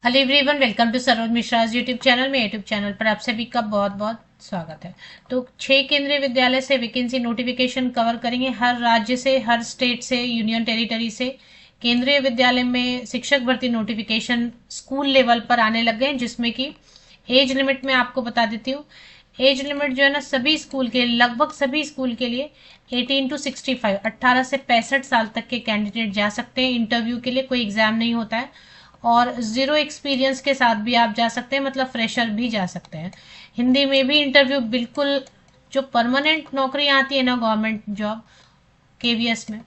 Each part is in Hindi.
Hello everyone, welcome to Saroj Mishra YouTube channel में। यूट्यूब चैनल पर आप सभी का बहुत बहुत स्वागत है। तो 6 केंद्रीय विद्यालय से वैकेंसी नोटिफिकेशन कवर करेंगे। हर राज्य से, हर स्टेट से, यूनियन टेरिटरी से केंद्रीय विद्यालय में शिक्षक भर्ती नोटिफिकेशन स्कूल लेवल पर आने लग गए हैं, जिसमें कि एज लिमिट में आपको बता देती हूँ। एज लिमिट जो है ना, सभी स्कूल के, लगभग सभी स्कूल के लिए 18 to 65, 18 से 65 साल तक के कैंडिडेट जा सकते हैं इंटरव्यू के लिए। कोई एग्जाम नहीं होता है और जीरो एक्सपीरियंस के साथ भी आप जा सकते हैं, मतलब फ्रेशर भी जा सकते हैं। हिंदी में भी इंटरव्यू, बिल्कुल जो परमानेंट नौकरी आती है ना, गवर्नमेंट जॉब केवीएस में,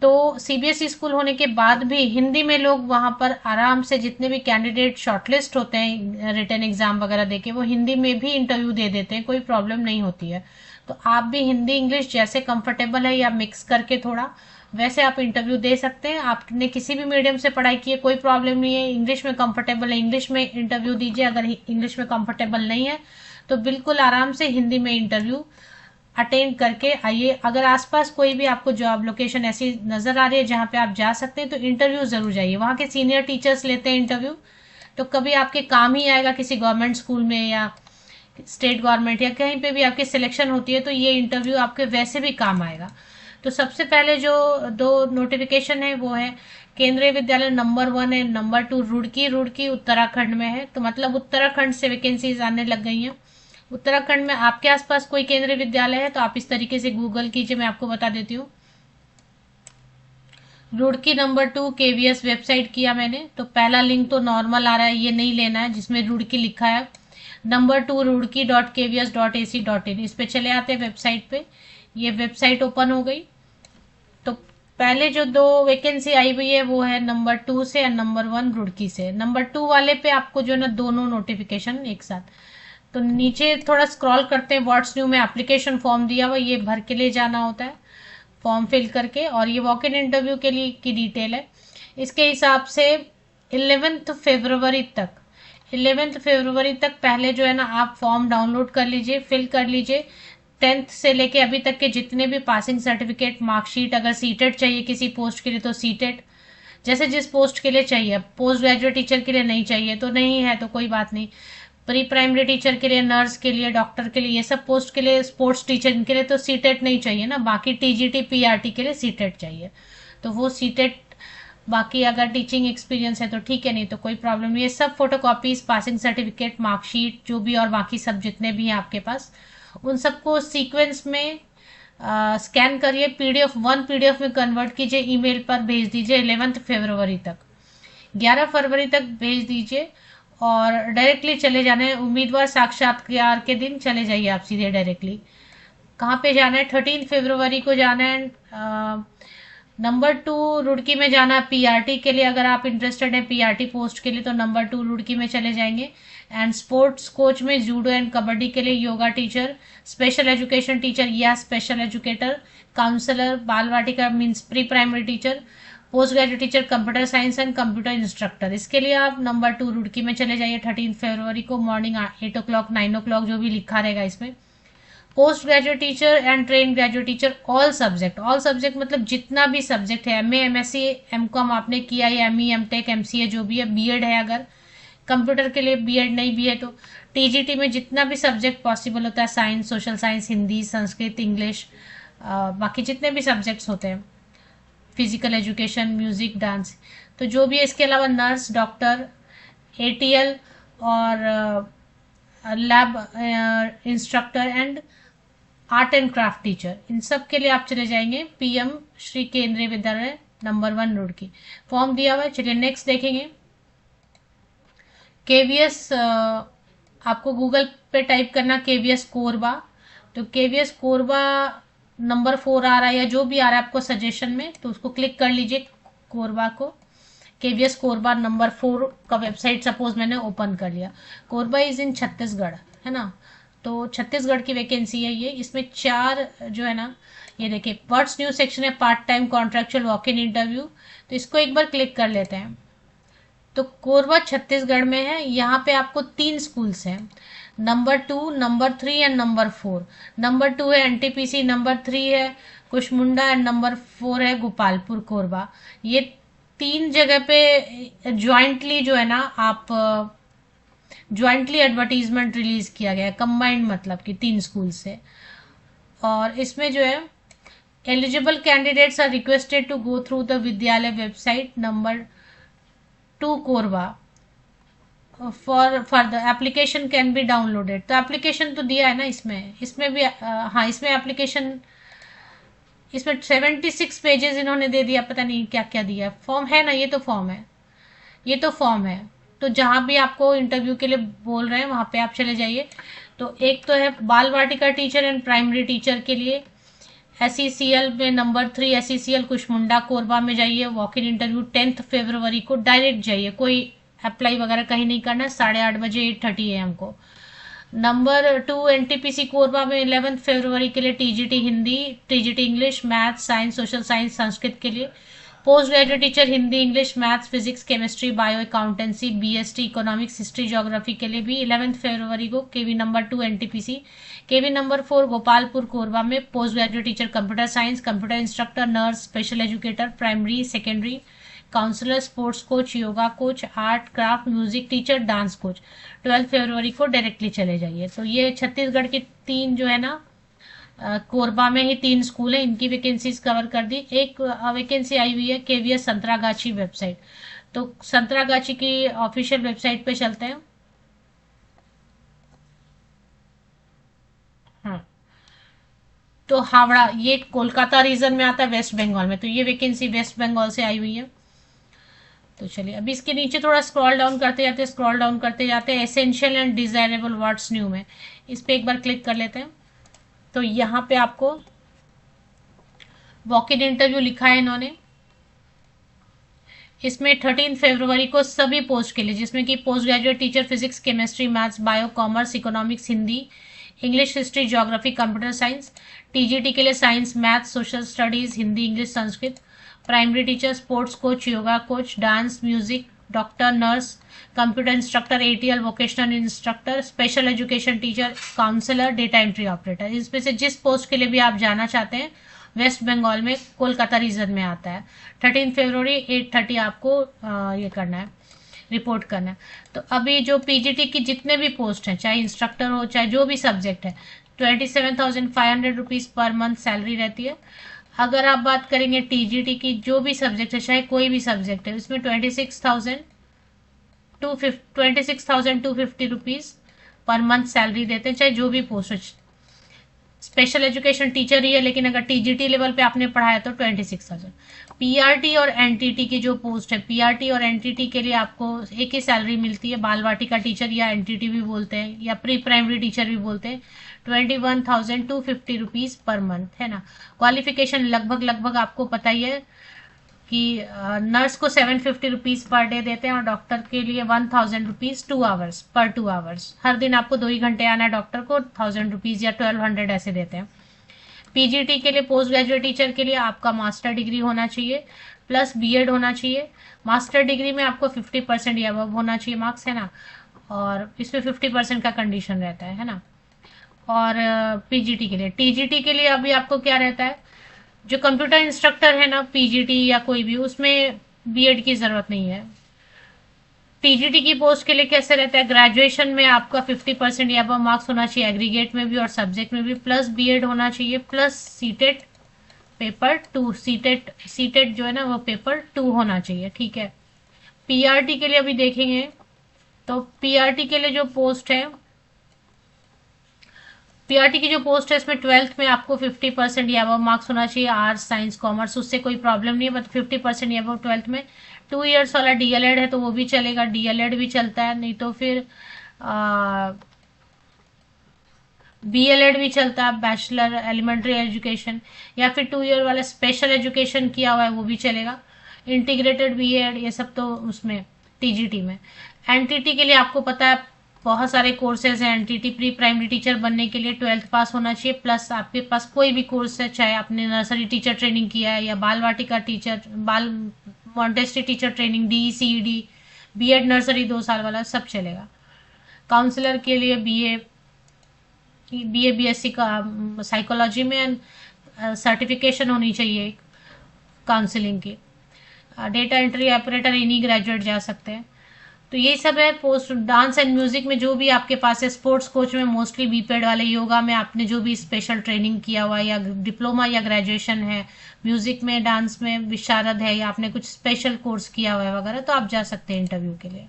तो सीबीएसई स्कूल होने के बाद भी हिंदी में लोग वहां पर आराम से, जितने भी कैंडिडेट शॉर्टलिस्ट होते हैं रिटन एग्जाम वगैरह देके, वो हिंदी में भी इंटरव्यू दे देते हैं, कोई प्रॉब्लम नहीं होती है। तो आप भी हिंदी इंग्लिश जैसे कंफर्टेबल है या मिक्स करके थोड़ा वैसे आप इंटरव्यू दे सकते हैं। आपने किसी भी मीडियम से पढ़ाई की है, कोई प्रॉब्लम नहीं है। इंग्लिश में कंफर्टेबल है, इंग्लिश में इंटरव्यू दीजिए। अगर इंग्लिश में कंफर्टेबल नहीं है तो बिल्कुल आराम से हिंदी में इंटरव्यू अटेंड करके आइए। अगर आसपास कोई भी आपको जॉब लोकेशन ऐसी नजर आ रही है जहां पे आप जा सकते हैं तो इंटरव्यू जरूर जाइए। वहां के सीनियर टीचर्स लेते हैं इंटरव्यू, तो कभी आपके काम ही आएगा किसी गवर्नमेंट स्कूल में या स्टेट गवर्नमेंट या कहीं पे भी आपकी सिलेक्शन होती है, तो ये इंटरव्यू आपके वैसे भी काम आएगा। तो सबसे पहले जो दो नोटिफिकेशन है वो है केंद्रीय विद्यालय नंबर 1 है, नंबर 2 रुड़की। रुड़की उत्तराखंड में है, तो मतलब उत्तराखंड से वैकेंसीज आने लग गई हैं। उत्तराखंड में आपके आसपास कोई केंद्रीय विद्यालय है तो आप इस तरीके से गूगल कीजिए, मैं आपको बता देती हूँ। रुड़की नंबर 2 केवीएस वेबसाइट किया मैंने, तो पहला लिंक तो नॉर्मल आ रहा है, ये नहीं लेना है जिसमें रुड़की लिखा है। नंबर 2 ruड़की.kvs.ac.in, इस पे चले आते हैं वेबसाइट पे। ये वेबसाइट ओपन हो गई। तो पहले जो दो वैकेंसी आई हुई है वो है नंबर 2 से और नंबर 1 रुड़की से। नंबर 2 वाले पे आपको जो है ना दोनों नोटिफिकेशन एक साथ, तो नीचे थोड़ा स्क्रॉल करते हैं, व्हाट्स न्यू में एप्लीकेशन फॉर्म दिया हुआ, ये भर के ले जाना होता है फॉर्म फिल करके, और ये वॉक इन इंटरव्यू के लिए की डिटेल है। इसके हिसाब से 11 फरवरी तक, 11 फरवरी तक पहले जो है ना आप फॉर्म डाउनलोड कर लीजिए, फिल कर लीजिए। 10th से लेके अभी तक के जितने भी पासिंग सर्टिफिकेट, मार्कशीट, अगर सीटेट चाहिए किसी पोस्ट के लिए तो सीटेट, जैसे जिस पोस्ट के लिए चाहिए। पोस्ट ग्रेजुएट टीचर के लिए नहीं चाहिए तो नहीं है, तो कोई बात नहीं। प्री प्राइमरी टीचर के लिए, नर्स के लिए, डॉक्टर के लिए, ये सब पोस्ट के लिए, स्पोर्ट्स टीचर के लिए तो सीटेट नहीं चाहिए ना। बाकी टीजीटी पीआरटी के लिए सीटेट चाहिए, तो वो सीटेट। बाकी अगर टीचिंग एक्सपीरियंस है तो ठीक है, नहीं तो कोई प्रॉब्लम नहीं है। सब फोटोकॉपीज, पासिंग सर्टिफिकेट, मार्कशीट जो भी, और बाकी सब जितने भी हैं आपके पास, उन सबको सीक्वेंस में स्कैन करिए, पीडीएफ में कन्वर्ट कीजिए, ईमेल पर भेज दीजिए 11 फरवरी तक। 11 फरवरी तक भेज दीजिए और डायरेक्टली चले जाना है। उम्मीदवार साक्षात्कार के दिन चले जाइए आप सीधे डायरेक्टली। कहाँ पे जाना है? 13 फरवरी को जाना है। नंबर 2 रुड़की में जाना है पीआरटी के लिए। अगर आप इंटरेस्टेड हैं पीआरटी पोस्ट के लिए तो नंबर 2 रुड़की में चले जाएंगे। एंड स्पोर्ट्स कोच में जूडो एंड कबड्डी के लिए yoga teacher, special education teacher या special educator, counsellor, Bal Vatika means pre primary teacher, post graduate teacher, computer science and computer instructor. इसके लिए आप नंबर 2 रुड़की में चले जाइए 13 फरवरी को मॉर्निंग 8 o'clock 9 o'clock जो भी लिखा रहेगा इसमें। Post graduate teacher and train graduate teacher, all subject मतलब जितना भी सब्जेक्ट है, एमए, एमएससी, एमकॉम आपने किया है, एमई, एमटेक, एमसीए जो भी है, बीएड है, अगर कंप्यूटर के लिए बीएड नहीं भी है तो टीजीटी में जितना भी सब्जेक्ट पॉसिबल होता है, science, social science, Hindi, Sanskrit, English, बाकी जितने भी सब्जेक्ट्स होते हैं, फिजिकल एजुकेशन, म्यूजिक, डांस, तो जो भी है। इसके अलावा नर्स, डॉक्टर, एटीएल और lab instructor and art and craft teacher, इन सब के लिए आप चले जाएंगे पीएम श्री केंद्रीय विद्यालय नंबर 1 रुड़की। फॉर्म दिया हुआ है। चलिए नेक्स्ट देखेंगे। केवीएस, आपको गूगल पे टाइप करना केवीएस कोरबा, तो केवीएस कोरबा नंबर 4 आ रहा है या जो भी आ रहा है आपको सजेशन में, तो उसको क्लिक कर लीजिए कोरबा को। केवीएस कोरबा नंबर 4 का वेबसाइट सपोज मैंने ओपन कर लिया। कोरबा इज इन छत्तीसगढ़, है ना, तो छत्तीसगढ़ की वैकेंसी है ये। इसमें 4 जो है ना, ये देखिए व्हाट्स न्यू सेक्शन है, part time contractual walk in interview, तो इसको एक बार क्लिक कर लेते हैं। तो कोरबा छत्तीसगढ़ में है। यहाँ पे आपको 3 स्कूल्स हैं, number 2, number 3 and number 4। Number 2 है एनटीपीसी, नंबर 3 है कुशमुंडा एंड नंबर 4 है गोपालपुर कोरबा। ये 3 जगह पे ज्वाइंटली जो है ना, आप ज्वाइंटली एडवर्टीजमेंट रिलीज किया गया है, कंबाइंड मतलब कि 3 स्कूल से। और इसमें जो है eligible candidates are requested to go through the Vidyalaya website number 2 Korba for the application can be downloaded. तो एप्लीकेशन तो दिया है ना इसमें भी हाँ, इसमें एप्लीकेशन, इसमें 76 पेजेस इन्होंने दे दिया, पता नहीं क्या क्या दिया। फॉर्म है ना, ये तो फॉर्म है, ये तो फॉर्म है। तो जहां भी आपको इंटरव्यू के लिए बोल रहे हैं वहां पे आप चले जाइए। तो एक तो है बाल वाटिका टीचर एंड प्राइमरी टीचर के लिए SECL में नंबर 3 SECL कुशमुंडा कोरबा में जाइए। वॉक इन इंटरव्यू 10 फरवरी को डायरेक्ट जाइए, कोई अप्लाई वगैरह कहीं नहीं करना है। 8:30 बजे 8:30 AM को। नंबर 2 NTPC कोरबा में 11 फरवरी के लिए TGT Hindi, TGT English, maths, science, social science, Sanskrit के लिए। Post graduate teacher Hindi, English, maths, physics, chemistry, bio, accountancy, BST, economics, history, geography के लिए भी 11 फरवरी को KV number 2 NTPC। KV number 4 Gopalpur Korba में post graduate teacher computer science, computer instructor, nurse, special educator, primary secondary, counsellor, sports coach, yoga coach, art craft, music teacher, dance coach. 12 फरवरी को डायरेक्टली चले जाइए। तो ये छत्तीसगढ़ की 3 जो है ना, कोरबा में ही 3 स्कूल है, इनकी वैकेंसीज कवर कर दी। एक वैकेंसी आई हुई है KVS संतरागाछी वेबसाइट। तो संतरागाछी की ऑफिशियल वेबसाइट पे चलते हैं। हाँ, तो हावड़ा ये कोलकाता रीजन में आता है, वेस्ट बंगाल में। तो ये वैकेंसी वेस्ट बंगाल से आई हुई है। तो चलिए अभी इसके नीचे थोड़ा स्क्रॉल डाउन करते जाते हैं। Essential and desirable words new में इस पे एक बार क्लिक कर लेते हैं। तो यहाँ पे आपको वॉक इन इंटरव्यू लिखा है इन्होंने। इसमें 13 फरवरी को सभी पोस्ट के लिए, जिसमें कि post graduate teacher physics, chemistry, maths, bio, commerce, economics, Hindi, English, history, geography, computer science. TGT के लिए science, maths, social studies, Hindi, English, Sanskrit. Primary teacher, sports coach, yoga coach, dance, music, doctor, nurse, computer instructor, ATL vocational instructor, special education teacher, counsellor, data entry operator. इसमें से जिस पोस्ट के लिए भी आप जाना चाहते हैं, वेस्ट बंगाल में कोलकाता रीजन में आता है। 13 फरवरी 8:30 आपको ये करना है, रिपोर्ट करना है। तो अभी जो PGT की जितने भी पोस्ट हैं, चाहे इंस्ट्रक्टर हो चाहे जो भी सब्जेक्ट है, 27,500 रुपीज पर मंथ सैलरी रहती है। अगर आप बात करेंगे TGT की, जो भी सब्जेक्ट है, चाहे कोई भी सब्जेक्ट है, उसमें 26,250 रुपीज पर मंथ सैलरी देते हैं, चाहे जो भी पोस्ट है। स्पेशल एजुकेशन टीचर ही है, लेकिन अगर TGT लेवल पे आपने पढ़ाया तो 26,000। PRT और NTT की जो पोस्ट है, PRT और NTT के लिए आपको एक ही सैलरी मिलती है। बाल वाटिका टीचर या NTT भी बोलते हैं, या प्री प्राइमरी टीचर भी बोलते हैं। 21,250 रुपीज पर मंथ है ना। क्वालिफिकेशन लगभग आपको पता ही है कि नर्स को 750 रुपीज पर डे देते हैं, और डॉक्टर के लिए 1,000 रुपीज 2 आवर्स पर 2 आवर्स। हर दिन आपको 2 ही घंटे आना है, डॉक्टर को 1,000 रुपीज या 1,200 ऐसे देते हैं। PGT के लिए, पोस्ट ग्रेजुएट टीचर के लिए आपका मास्टर डिग्री होना चाहिए प्लस BEd होना चाहिए। मास्टर डिग्री में आपको 50% या अबव होना चाहिए मार्क्स, है ना। और इसमें 50% का कंडीशन रहता है ना। और PGT के लिए, TGT के लिए अभी आपको क्या रहता है, जो कंप्यूटर इंस्ट्रक्टर है ना, PGT या कोई भी, उसमें BEd की जरूरत नहीं है। TGT की पोस्ट के लिए कैसे रहता है, ग्रेजुएशन में आपका 50% या अबव मार्क्स होना चाहिए, एग्रीगेट में भी और सब्जेक्ट में भी, प्लस BEd होना चाहिए, प्लस सीटेट पेपर 2, सीटेट जो है ना वो पेपर 2 होना चाहिए, ठीक है। PRT के लिए अभी देखेंगे, तो PRT के लिए जो पोस्ट है, PRT की जो पोस्ट है, इसमें 12th में आपको 50% या अबव मार्क्स होना चाहिए, आर्ट्स, साइंस, कॉमर्स, उससे कोई प्रॉब्लम नहीं है, बट 50% या अबव 12th में। 2 इयर्स वाला DLED है तो वो भी चलेगा, DLED भी चलता है, नहीं तो फिर BLED भी चलता है, बैचलर एलिमेंट्री एजुकेशन, या फिर 2 ईयर वाला स्पेशल एजुकेशन किया हुआ है वो भी चलेगा। इंटीग्रेटेड BEd ये सब तो उसमें TGT में। NTT के लिए आपको पता है बहुत सारे कोर्सेज हैं। NTT प्री प्राइमरी टीचर बनने के लिए 12th पास होना चाहिए, प्लस आपके पास कोई भी कोर्स है, चाहे आपने नर्सरी टीचर ट्रेनिंग किया है या बाल वाटिका टीचर, बाल Montessori teacher training, DE CED, BEd nursery 2 साल वाला सब चलेगा। काउंसलर के लिए BA BSc का साइकोलॉजी में सर्टिफिकेशन होनी चाहिए काउंसलिंग की। डेटा एंट्री ऑपरेटर इन्हीं ग्रेजुएट जा सकते हैं। तो यही सब है। पोस्ट डांस एंड म्यूजिक में जो भी आपके पास है, स्पोर्ट्स कोच में मोस्टली बीपेड वाले, योगा में आपने जो भी स्पेशल ट्रेनिंग किया हुआ है या डिप्लोमा या ग्रेजुएशन है, म्यूजिक में डांस में विशारद है या आपने कुछ स्पेशल कोर्स किया हुआ है वगैरह, तो आप जा सकते हैं इंटरव्यू के लिए।